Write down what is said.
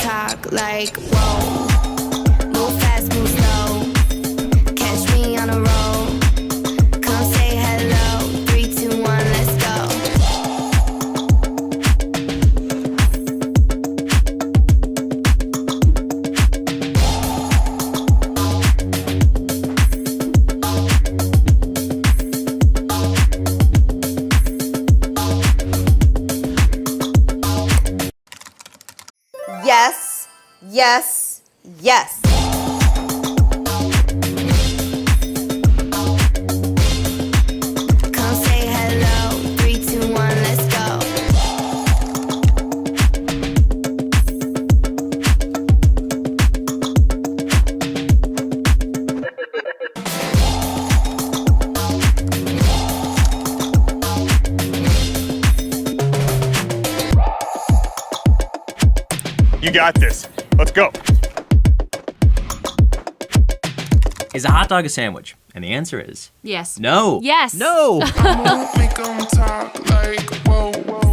talk like, whoa. Move fast, move slow. Catch me on a roll. Come say hello. 3, 2, 1, let's go. Yes, yes, yes. Come say hello. 3, 2, 1, let's go. You got this. Let's go. Is a hot dog a sandwich? And the answer is Yes. no. Yes. No. Make 'em talk like, whoa, whoa.